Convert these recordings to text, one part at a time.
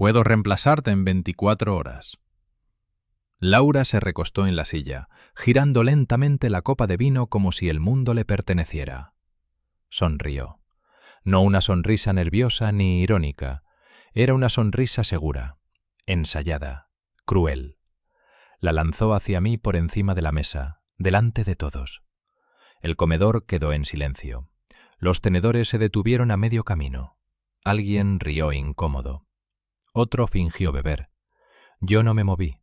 Puedo reemplazarte en 24 horas. Laura se recostó en la silla, girando lentamente la copa de vino como si el mundo le perteneciera. Sonrió. No una sonrisa nerviosa ni irónica. Era una sonrisa segura, ensayada, cruel. La lanzó hacia mí por encima de la mesa, delante de todos. El comedor quedó en silencio. Los tenedores se detuvieron a medio camino. Alguien rió incómodo. Otro fingió beber. Yo no me moví.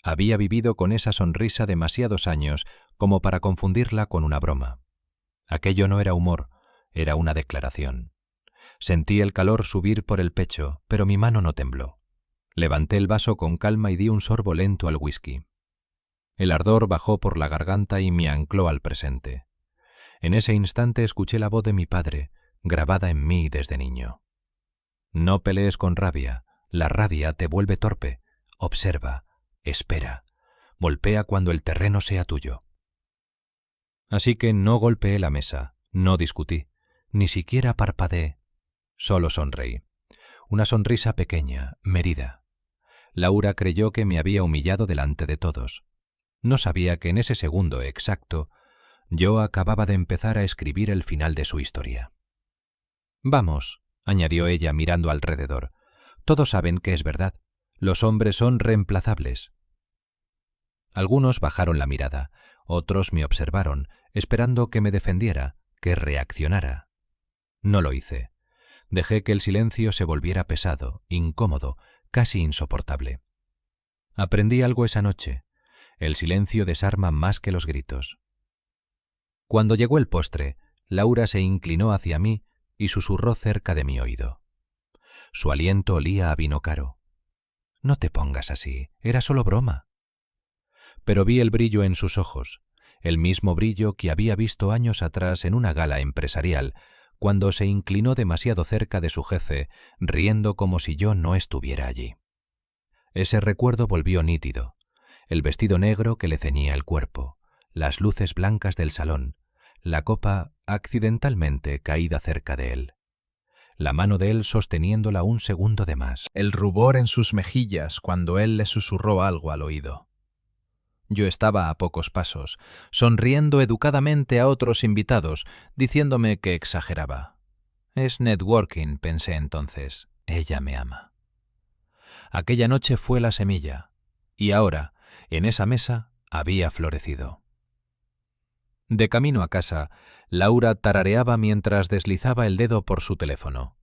Había vivido con esa sonrisa demasiados años como para confundirla con una broma. Aquello no era humor, era una declaración. Sentí el calor subir por el pecho, pero mi mano no tembló. Levanté el vaso con calma y di un sorbo lento al whisky. El ardor bajó por la garganta y me ancló al presente. En ese instante escuché la voz de mi padre, grabada en mí desde niño. No pelees con rabia, la rabia te vuelve torpe. Observa, espera, golpea cuando el terreno sea tuyo. Así que no golpeé la mesa, no discutí, ni siquiera parpadeé, solo sonreí. Una sonrisa pequeña, medida. Laura creyó que me había humillado delante de todos. No sabía que en ese segundo exacto yo acababa de empezar a escribir el final de su historia. Vamos, añadió ella mirando alrededor, todos saben que es verdad. Los hombres son reemplazables. Algunos bajaron la mirada, otros me observaron, esperando que me defendiera, que reaccionara. No lo hice. Dejé que el silencio se volviera pesado, incómodo, casi insoportable. Aprendí algo esa noche. El silencio desarma más que los gritos. Cuando llegó el postre, Laura se inclinó hacia mí y susurró cerca de mi oído. Su aliento olía a vino caro. No te pongas así, era solo broma. Pero vi el brillo en sus ojos, el mismo brillo que había visto años atrás en una gala empresarial, cuando se inclinó demasiado cerca de su jefe, riendo como si yo no estuviera allí. Ese recuerdo volvió nítido, el vestido negro que le ceñía el cuerpo, las luces blancas del salón, la copa accidentalmente caída cerca de él. La mano de él sosteniéndola un segundo de más. El rubor en sus mejillas cuando él le susurró algo al oído. Yo estaba a pocos pasos, sonriendo educadamente a otros invitados, diciéndome que exageraba. Es networking, pensé entonces. Ella me ama. Aquella noche fue la semilla, y ahora, en esa mesa, había florecido. De camino a casa, Laura tarareaba mientras deslizaba el dedo por su teléfono.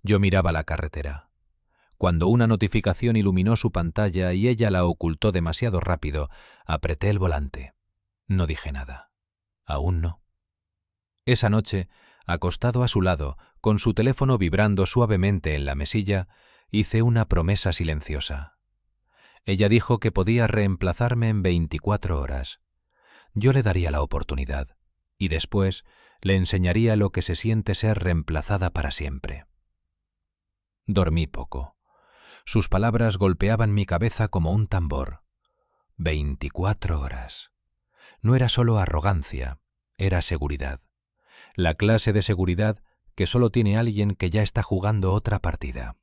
Yo miraba la carretera. Cuando una notificación iluminó su pantalla y ella la ocultó demasiado rápido, apreté el volante. No dije nada. Aún no. Esa noche, acostado a su lado, con su teléfono vibrando suavemente en la mesilla, hice una promesa silenciosa. Ella dijo que podía reemplazarme en 24 horas. Yo le daría la oportunidad, y después le enseñaría lo que se siente ser reemplazada para siempre. Dormí poco. Sus palabras golpeaban mi cabeza como un tambor. 24 horas. No era solo arrogancia, era seguridad. La clase de seguridad que solo tiene alguien que ya está jugando otra partida.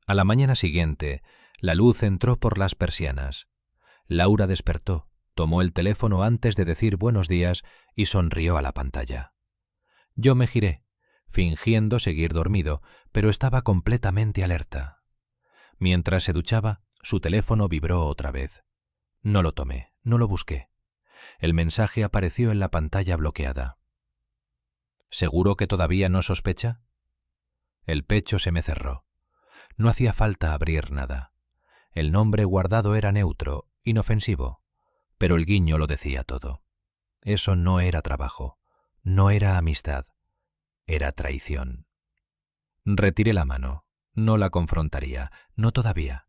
A la mañana siguiente, la luz entró por las persianas. Laura despertó, tomó el teléfono antes de decir buenos días y sonrió a la pantalla. Yo me giré, fingiendo seguir dormido, pero estaba completamente alerta. Mientras se duchaba, su teléfono vibró otra vez. No lo tomé, no lo busqué. El mensaje apareció en la pantalla bloqueada. ¿Seguro que todavía no sospecha? El pecho se me cerró. No hacía falta abrir nada. El nombre guardado era neutro, inofensivo, pero el guiño lo decía todo. Eso no era trabajo, no era amistad, era traición. Retiré la mano. No la confrontaría, no todavía.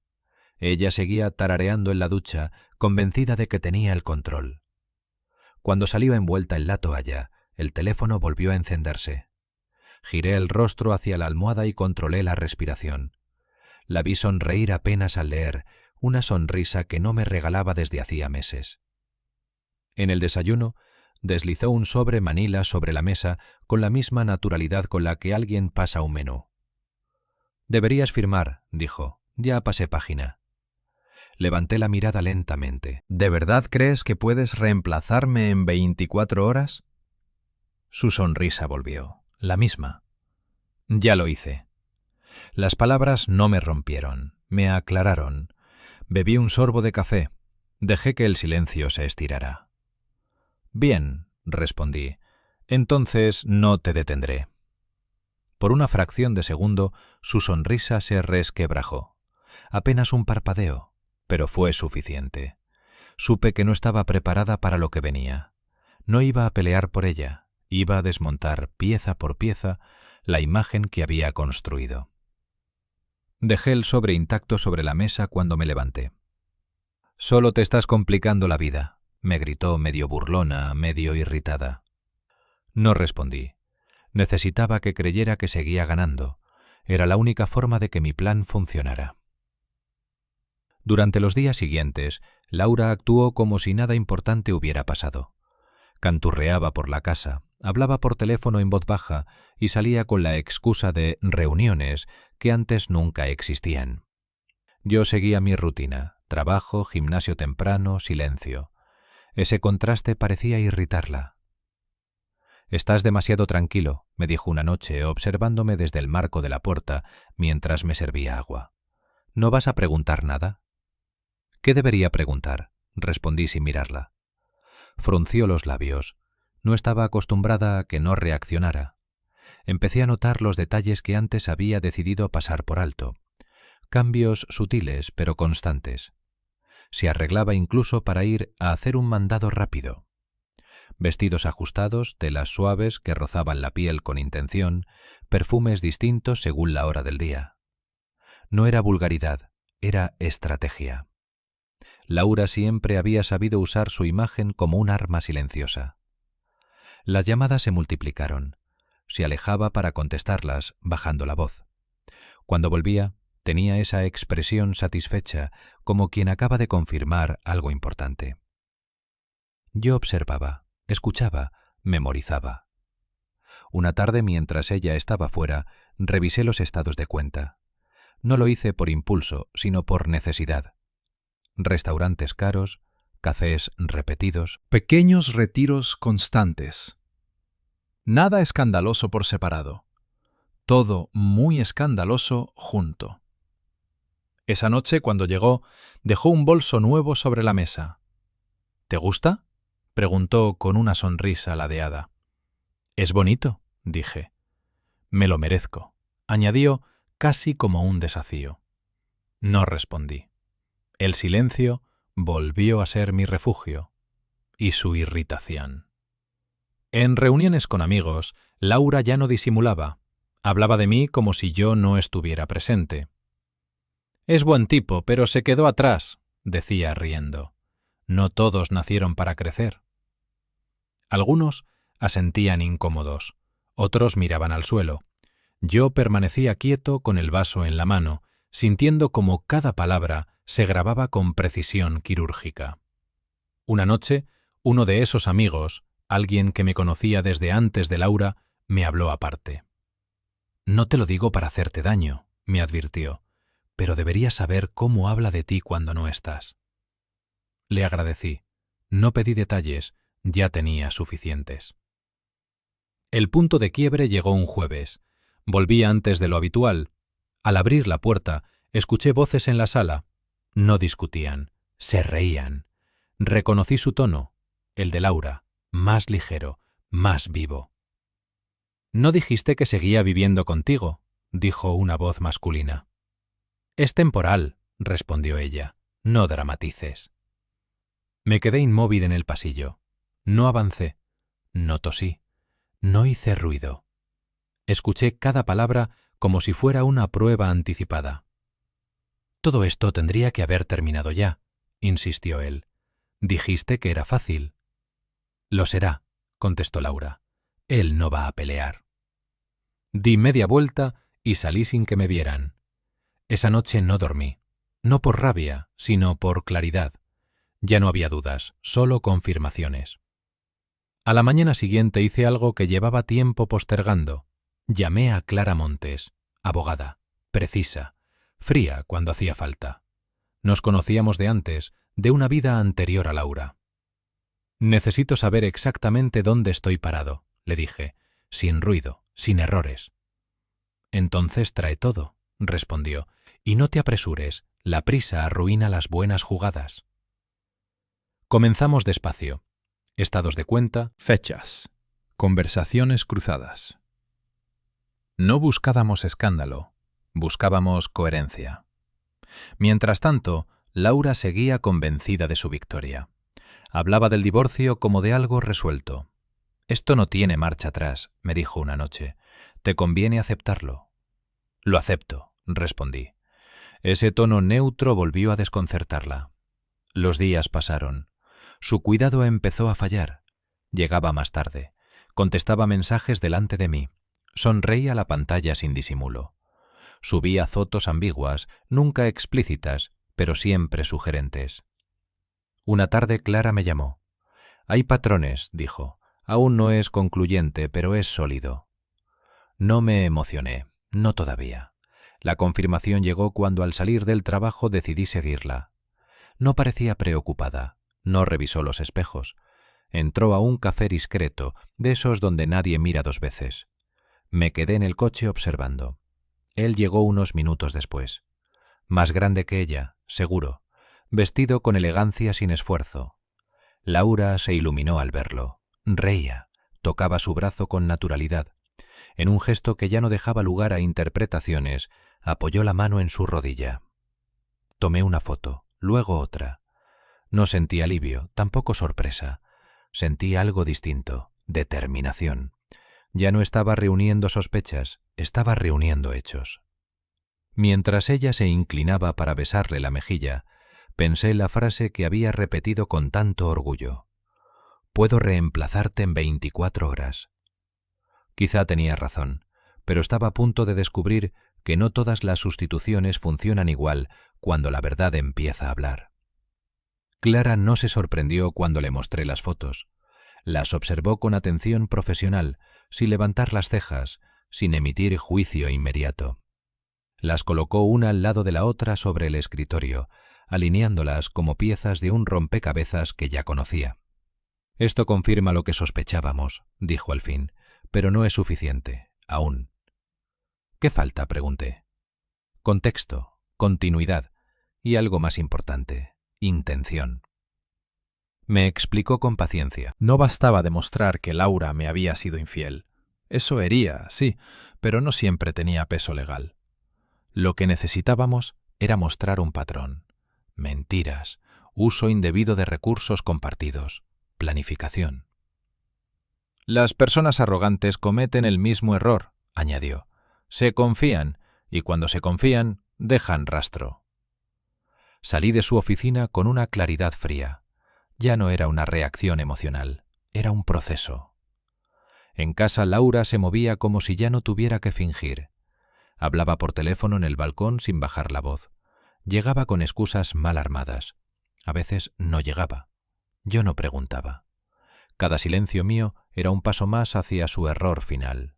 Ella seguía tarareando en la ducha, convencida de que tenía el control. Cuando salió envuelta en la toalla, el teléfono volvió a encenderse. Giré el rostro hacia la almohada y controlé la respiración. La vi sonreír apenas al leer, una sonrisa que no me regalaba desde hacía meses. En el desayuno, deslizó un sobre Manila sobre la mesa con la misma naturalidad con la que alguien pasa un menú. Deberías firmar, dijo. Ya pasé página. Levanté la mirada lentamente. ¿De verdad crees que puedes reemplazarme en 24 horas? Su sonrisa volvió, la misma. Ya lo hice. Las palabras no me rompieron, me aclararon. Bebí un sorbo de café. Dejé que el silencio se estirara. Bien, respondí. Entonces no te detendré. Por una fracción de segundo, su sonrisa se resquebrajó. Apenas un parpadeo, pero fue suficiente. Supe que no estaba preparada para lo que venía. No iba a pelear por ella, iba a desmontar pieza por pieza la imagen que había construido. Dejé el sobre intacto sobre la mesa cuando me levanté. «Solo te estás complicando la vida», me gritó medio burlona, medio irritada. No respondí. Necesitaba que creyera que seguía ganando. Era la única forma de que mi plan funcionara. Durante los días siguientes, Laura actuó como si nada importante hubiera pasado. Canturreaba por la casa, hablaba por teléfono en voz baja y salía con la excusa de reuniones que antes nunca existían. Yo seguía mi rutina, trabajo, gimnasio temprano, silencio. Ese contraste parecía irritarla. «Estás demasiado tranquilo», me dijo una noche, observándome desde el marco de la puerta mientras me servía agua. «¿No vas a preguntar nada?» «¿Qué debería preguntar?», respondí sin mirarla. Frunció los labios. No estaba acostumbrada a que no reaccionara. Empecé a notar los detalles que antes había decidido pasar por alto. Cambios sutiles pero constantes. Se arreglaba incluso para ir a hacer un mandado rápido. Vestidos ajustados, telas suaves que rozaban la piel con intención, perfumes distintos según la hora del día. No era vulgaridad, era estrategia. Laura siempre había sabido usar su imagen como un arma silenciosa. Las llamadas se multiplicaron. Se alejaba para contestarlas, bajando la voz. Cuando volvía, tenía esa expresión satisfecha, como quien acaba de confirmar algo importante. Yo observaba, escuchaba, memorizaba. Una tarde, mientras ella estaba fuera, revisé los estados de cuenta. No lo hice por impulso, sino por necesidad. Restaurantes caros, cafés repetidos, pequeños retiros constantes. Nada escandaloso por separado. Todo muy escandaloso junto. Esa noche, cuando llegó, dejó un bolso nuevo sobre la mesa. «¿Te gusta?», preguntó con una sonrisa ladeada. «Es bonito», dije. «Me lo merezco», añadió casi como un desafío. No respondí. El silencio volvió a ser mi refugio, y su irritación. En reuniones con amigos, Laura ya no disimulaba. Hablaba de mí como si yo no estuviera presente. «Es buen tipo, pero se quedó atrás», decía riendo. «No todos nacieron para crecer». Algunos asentían incómodos, otros miraban al suelo. Yo permanecía quieto con el vaso en la mano, sintiendo como cada palabra se grababa con precisión quirúrgica. Una noche, uno de esos amigos, alguien que me conocía desde antes de Laura, me habló aparte. «No te lo digo para hacerte daño», me advirtió, «pero deberías saber cómo habla de ti cuando no estás». Le agradecí. No pedí detalles, ya tenía suficientes. El punto de quiebre llegó un jueves. Volví antes de lo habitual. Al abrir la puerta, escuché voces en la sala. No discutían, se reían. Reconocí su tono, el de Laura, más ligero, más vivo. «¿No dijiste que seguía viviendo contigo?», dijo una voz masculina. «Es temporal», respondió ella. «No dramatices». Me quedé inmóvil en el pasillo. No avancé, no tosí, no hice ruido. Escuché cada palabra como si fuera una prueba anticipada. «Todo esto tendría que haber terminado ya», insistió él. «Dijiste que era fácil». «Lo será», contestó Laura. «Él no va a pelear». Di media vuelta y salí sin que me vieran. Esa noche no dormí, no por rabia, sino por claridad. Ya no había dudas, solo confirmaciones. A la mañana siguiente hice algo que llevaba tiempo postergando. Llamé a Clara Montes, abogada. precisa, fría cuando hacía falta. Nos conocíamos de antes, de una vida anterior a Laura. «Necesito saber exactamente dónde estoy parado», le dije, sin ruido, sin errores. «Entonces trae todo», respondió, «y no te apresures, la prisa arruina las buenas jugadas». Comenzamos despacio. Estados de cuenta, fechas, conversaciones cruzadas. No buscábamos escándalo, buscábamos coherencia. Mientras tanto, Laura seguía convencida de su victoria. Hablaba del divorcio como de algo resuelto. «Esto no tiene marcha atrás», me dijo una noche. «Te conviene aceptarlo». «Lo acepto», respondí. Ese tono neutro volvió a desconcertarla. Los días pasaron. Su cuidado empezó a fallar. Llegaba más tarde. Contestaba mensajes delante de mí. Sonreía a la pantalla sin disimulo. Subía fotos ambiguas, nunca explícitas, pero siempre sugerentes. Una tarde Clara me llamó. «Hay patrones», dijo. «Aún no es concluyente, pero es sólido». No me emocioné, no todavía. La confirmación llegó cuando al salir del trabajo decidí seguirla. No parecía preocupada, no revisó los espejos. Entró a un café discreto, de esos donde nadie mira dos veces. Me quedé en el coche observando. Él llegó unos minutos después. Más grande que ella, seguro, vestido con elegancia sin esfuerzo. Laura se iluminó al verlo. Reía, tocaba su brazo con naturalidad. En un gesto que ya no dejaba lugar a interpretaciones, apoyó la mano en su rodilla. Tomé una foto, luego otra. No sentí alivio, tampoco sorpresa. Sentí algo distinto, determinación. Ya no estaba reuniendo sospechas, estaba reuniendo hechos. Mientras ella se inclinaba para besarle la mejilla, pensé la frase que había repetido con tanto orgullo. «Puedo reemplazarte en 24 horas». Quizá tenía razón, pero estaba a punto de descubrir que no todas las sustituciones funcionan igual cuando la verdad empieza a hablar. Clara no se sorprendió cuando le mostré las fotos. Las observó con atención profesional, sin levantar las cejas, sin emitir juicio inmediato. Las colocó una al lado de la otra sobre el escritorio, alineándolas como piezas de un rompecabezas que ya conocía. «Esto confirma lo que sospechábamos», dijo al fin, «pero no es suficiente, aún». «¿Qué falta?», pregunté. «Contexto, continuidad y algo más importante, intención». Me explicó con paciencia. No bastaba demostrar que Laura me había sido infiel. Eso hería, sí, pero no siempre tenía peso legal. Lo que necesitábamos era mostrar un patrón. Mentiras, uso indebido de recursos compartidos, planificación. «Las personas arrogantes cometen el mismo error», añadió. «Se confían, y cuando se confían, dejan rastro». Salí de su oficina con una claridad fría. Ya no era una reacción emocional, era un proceso. En casa Laura se movía como si ya no tuviera que fingir. Hablaba por teléfono en el balcón sin bajar la voz. Llegaba con excusas mal armadas. A veces no llegaba. Yo no preguntaba. Cada silencio mío era un paso más hacia su error final.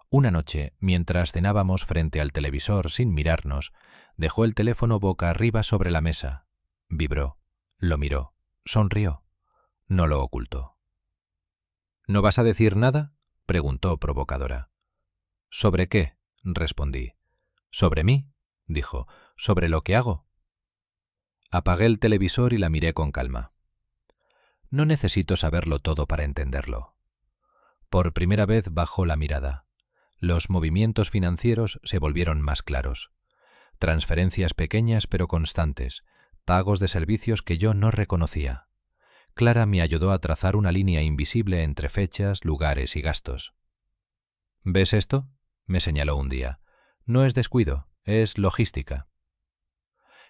Una noche, mientras cenábamos frente al televisor sin mirarnos, dejó el teléfono boca arriba sobre la mesa. Vibró, lo miró, sonrió. No lo ocultó. «¿No vas a decir nada?», preguntó provocadora. «¿Sobre qué?», respondí. «¿Sobre mí?», dijo. «¿Sobre lo que hago?». Apagué el televisor y la miré con calma. No necesito saberlo todo para entenderlo. Por primera vez bajó la mirada. Los movimientos financieros se volvieron más claros. Transferencias pequeñas pero constantes, pagos de servicios que yo no reconocía. Clara me ayudó a trazar una línea invisible entre fechas, lugares y gastos. «¿Ves esto?», me señaló un día. «No es descuido, es logística».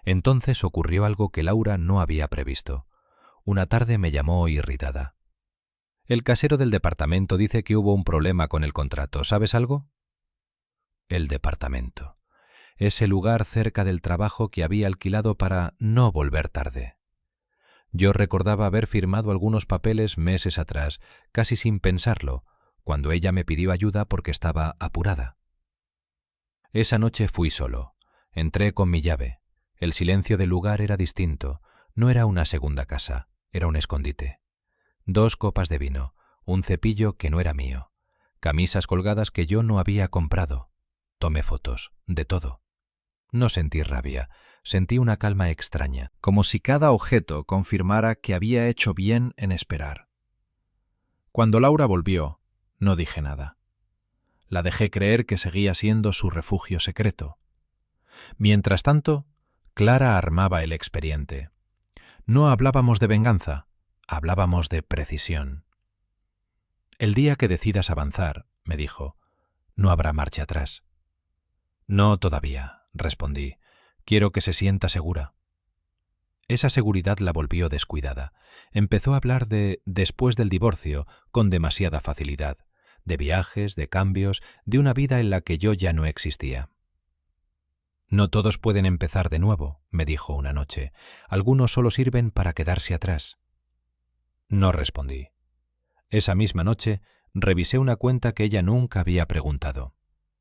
Entonces ocurrió algo que Laura no había previsto. Una tarde me llamó irritada. «El casero del departamento dice que hubo un problema con el contrato. ¿Sabes algo?». El departamento. Ese lugar cerca del trabajo que había alquilado para no volver tarde. Yo recordaba haber firmado algunos papeles meses atrás, casi sin pensarlo, cuando ella me pidió ayuda porque estaba apurada. Esa noche fui solo. Entré con mi llave. El silencio del lugar era distinto. No era una segunda casa, era un escondite. 2 copas de vino, un cepillo que no era mío, camisas colgadas que yo no había comprado. Tomé fotos, de todo. No sentí rabia, sentí una calma extraña, como si cada objeto confirmara que había hecho bien en esperar. Cuando Laura volvió, no dije nada. La dejé creer que seguía siendo su refugio secreto. Mientras tanto, Clara armaba el expediente. No hablábamos de venganza, hablábamos de precisión. El día que decidas avanzar, me dijo, no habrá marcha atrás. No todavía, respondí. Quiero que se sienta segura. Esa seguridad la volvió descuidada. Empezó a hablar de después del divorcio con demasiada facilidad, de viajes, de cambios, de una vida en la que yo ya no existía. No todos pueden empezar de nuevo, me dijo una noche. Algunos solo sirven para quedarse atrás. No respondí. Esa misma noche revisé una cuenta que ella nunca había preguntado.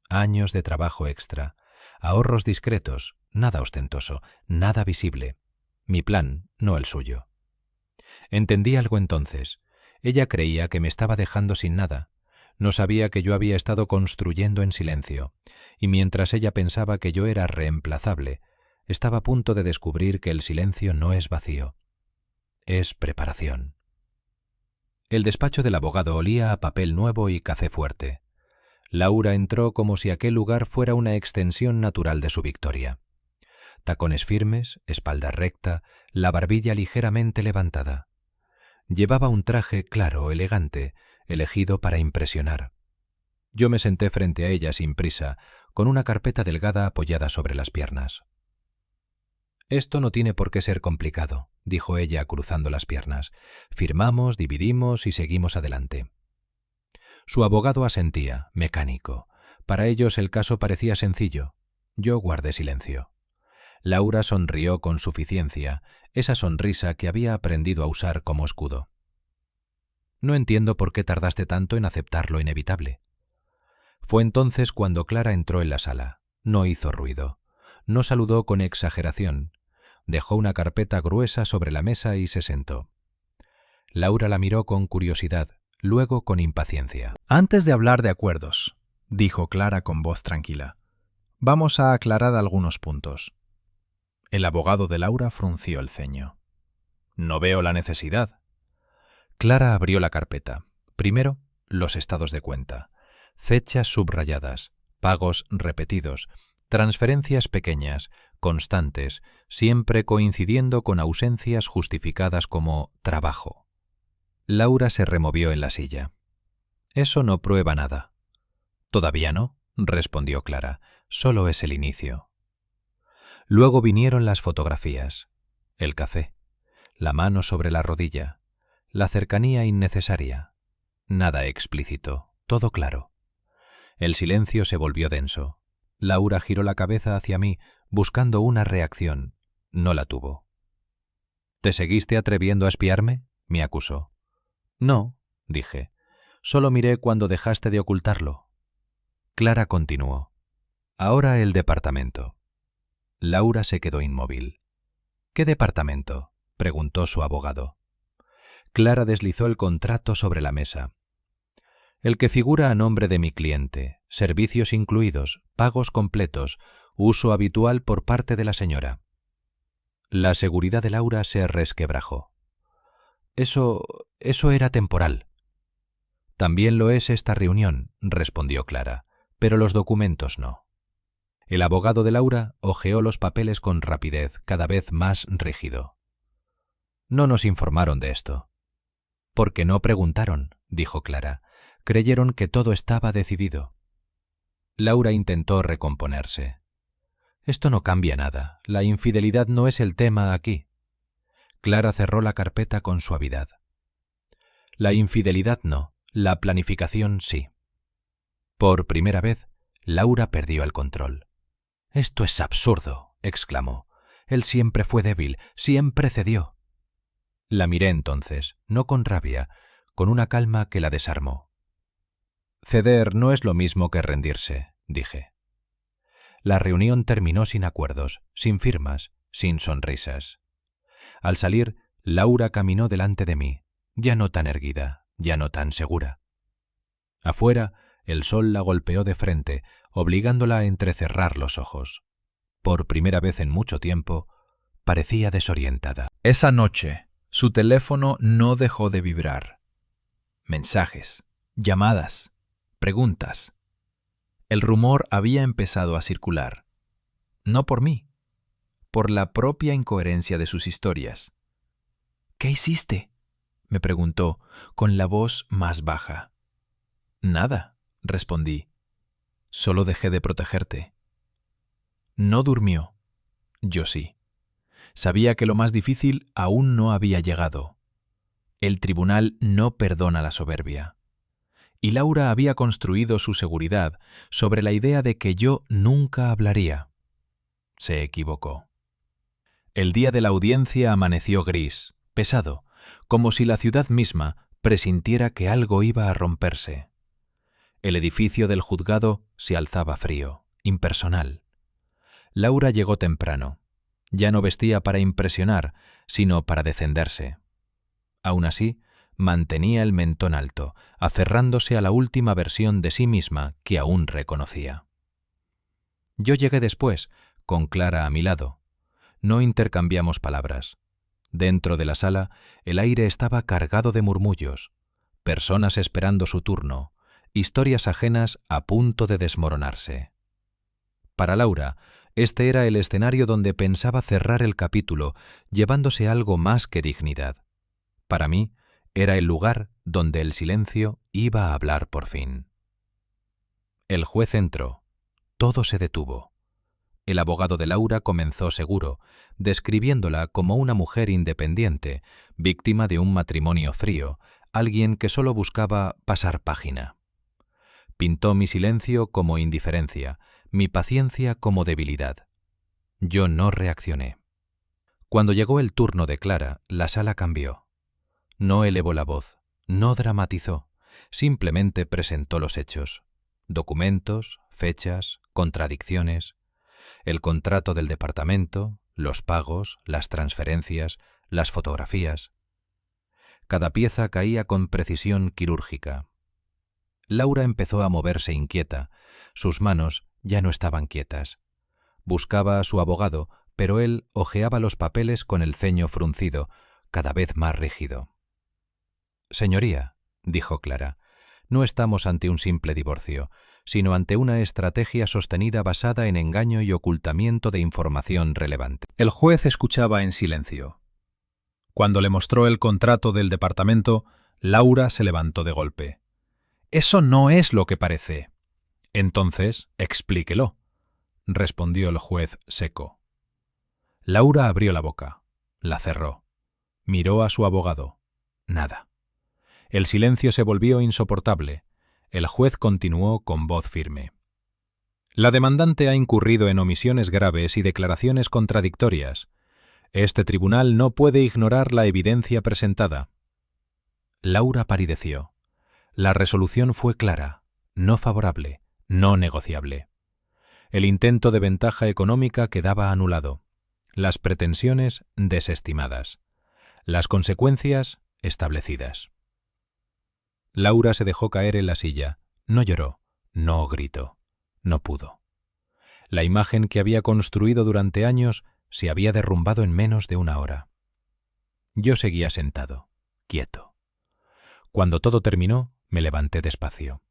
Años de trabajo extra, ahorros discretos, nada ostentoso, nada visible. Mi plan, no el suyo. Entendí algo entonces. Ella creía que me estaba dejando sin nada. No sabía que yo había estado construyendo en silencio, y mientras ella pensaba que yo era reemplazable, estaba a punto de descubrir que el silencio no es vacío. Es preparación. El despacho del abogado olía a papel nuevo y café fuerte. Laura entró como si aquel lugar fuera una extensión natural de su victoria. Tacones firmes, espalda recta, la barbilla ligeramente levantada. Llevaba un traje claro, elegante, elegido para impresionar. Yo me senté frente a ella sin prisa, con una carpeta delgada apoyada sobre las piernas. «Esto no tiene por qué ser complicado», dijo ella cruzando las piernas. «Firmamos, dividimos y seguimos adelante». Su abogado asentía, mecánico. Para ellos el caso parecía sencillo. Yo guardé silencio. Laura sonrió con suficiencia, esa sonrisa que había aprendido a usar como escudo. «No entiendo por qué tardaste tanto en aceptar lo inevitable». Fue entonces cuando Clara entró en la sala. No hizo ruido. No saludó con exageración. Dejó una carpeta gruesa sobre la mesa y se sentó. Laura la miró con curiosidad, luego con impaciencia. «Antes de hablar de acuerdos», dijo Clara con voz tranquila, «vamos a aclarar algunos puntos». El abogado de Laura frunció el ceño. «No veo la necesidad». Clara abrió la carpeta. Primero, los estados de cuenta. Fechas subrayadas, pagos repetidos, transferencias pequeñas, constantes, siempre coincidiendo con ausencias justificadas como trabajo. Laura se removió en la silla. «Eso no prueba nada». «Todavía no», respondió Clara, «solo es el inicio». Luego vinieron las fotografías, el café, la mano sobre la rodilla, la cercanía innecesaria, nada explícito, todo claro. El silencio se volvió denso. Laura giró la cabeza hacia mí, buscando una reacción. No la tuvo. «¿Te seguiste atreviendo a espiarme?», me acusó. «No», dije. «Solo miré cuando dejaste de ocultarlo». Clara continuó. «Ahora el departamento». Laura se quedó inmóvil. «¿Qué departamento?», preguntó su abogado. Clara deslizó el contrato sobre la mesa. «El que figura a nombre de mi cliente, servicios incluidos, pagos completos, uso habitual por parte de la señora». La seguridad de Laura se resquebrajó. Eso era temporal». «También lo es esta reunión», respondió Clara, «pero los documentos no». El abogado de Laura hojeó los papeles con rapidez, cada vez más rígido. «No nos informaron de esto». «Porque no preguntaron», dijo Clara. «Creyeron que todo estaba decidido». Laura intentó recomponerse. «Esto no cambia nada. La infidelidad no es el tema aquí». Clara cerró la carpeta con suavidad. «La infidelidad no, la planificación sí». Por primera vez, Laura perdió el control. «Esto es absurdo», exclamó. «Él siempre fue débil, siempre cedió». La miré entonces, no con rabia, con una calma que la desarmó. «Ceder no es lo mismo que rendirse», dije. La reunión terminó sin acuerdos, sin firmas, sin sonrisas. Al salir, Laura caminó delante de mí, ya no tan erguida, ya no tan segura. Afuera, el sol la golpeó de frente, obligándola a entrecerrar los ojos. Por primera vez en mucho tiempo, parecía desorientada. Esa noche, su teléfono no dejó de vibrar. Mensajes, llamadas, preguntas. El rumor había empezado a circular. No por mí, por la propia incoherencia de sus historias. «¿Qué hiciste?», me preguntó, con la voz más baja. «Nada», respondí. «Solo dejé de protegerte». No durmió. Yo sí. Sabía que lo más difícil aún no había llegado. El tribunal no perdona la soberbia. Y Laura había construido su seguridad sobre la idea de que yo nunca hablaría. Se equivocó. El día de la audiencia amaneció gris, pesado, como si la ciudad misma presintiera que algo iba a romperse. El edificio del juzgado se alzaba frío, impersonal. Laura llegó temprano. Ya no vestía para impresionar, sino para defenderse. Aún así, mantenía el mentón alto, aferrándose a la última versión de sí misma que aún reconocía. Yo llegué después, con Clara a mi lado. No intercambiamos palabras. Dentro de la sala, el aire estaba cargado de murmullos, personas esperando su turno, historias ajenas a punto de desmoronarse. Para Laura, este era el escenario donde pensaba cerrar el capítulo, llevándose algo más que dignidad. Para mí, era el lugar donde el silencio iba a hablar por fin. El juez entró. Todo se detuvo. El abogado de Laura comenzó seguro, describiéndola como una mujer independiente, víctima de un matrimonio frío, alguien que solo buscaba pasar página. Pintó mi silencio como indiferencia, mi paciencia como debilidad. Yo no reaccioné. Cuando llegó el turno de Clara, la sala cambió. No elevó la voz, no dramatizó, simplemente presentó los hechos. Documentos, fechas, contradicciones, el contrato del departamento, los pagos, las transferencias, las fotografías. Cada pieza caía con precisión quirúrgica. Laura empezó a moverse inquieta. Sus manos ya no estaban quietas. Buscaba a su abogado, pero él hojeaba los papeles con el ceño fruncido, cada vez más rígido. «Señoría», dijo Clara, «no estamos ante un simple divorcio, sino ante una estrategia sostenida basada en engaño y ocultamiento de información relevante». El juez escuchaba en silencio. Cuando le mostró el contrato del departamento, Laura se levantó de golpe. «Eso no es lo que parece». «Entonces, explíquelo», respondió el juez seco. Laura abrió la boca, la cerró, miró a su abogado. Nada. El silencio se volvió insoportable. El juez continuó con voz firme. «La demandante ha incurrido en omisiones graves y declaraciones contradictorias. Este tribunal no puede ignorar la evidencia presentada». Laura palideció. La resolución fue clara, no favorable, no negociable. El intento de ventaja económica quedaba anulado. Las pretensiones desestimadas. Las consecuencias establecidas. Laura se dejó caer en la silla. No lloró, no gritó, no pudo. La imagen que había construido durante años se había derrumbado en menos de una hora. Yo seguía sentado, quieto. Cuando todo terminó, me levanté despacio.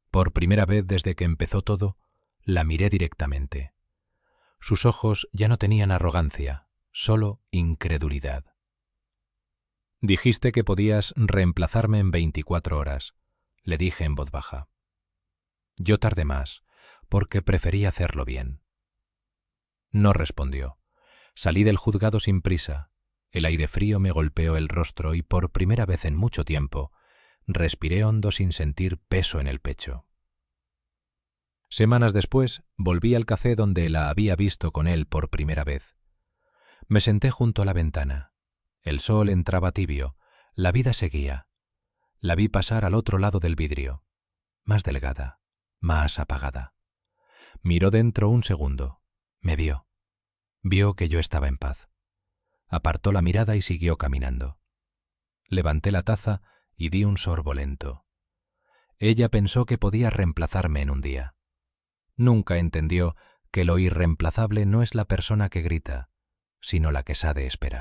Por primera vez desde que empezó todo, la miré directamente. Sus ojos ya no tenían arrogancia, solo incredulidad. «Dijiste que podías reemplazarme en 24 horas», le dije en voz baja. Yo tardé más, porque preferí hacerlo bien. No respondió. Salí del juzgado sin prisa. El aire frío me golpeó el rostro y por primera vez en mucho tiempo respiré hondo sin sentir peso en el pecho. Semanas después volví al café donde la había visto con él por primera vez. Me senté junto a la ventana. El sol entraba tibio, la vida seguía. La vi pasar al otro lado del vidrio, más delgada, más apagada. Miró dentro un segundo. Me vio. Vio que yo estaba en paz. Apartó la mirada y siguió caminando. Levanté la taza y di un sorbo lento. Ella pensó que podía reemplazarme en un día. Nunca entendió que lo irreemplazable no es la persona que grita, sino la que sabe esperar.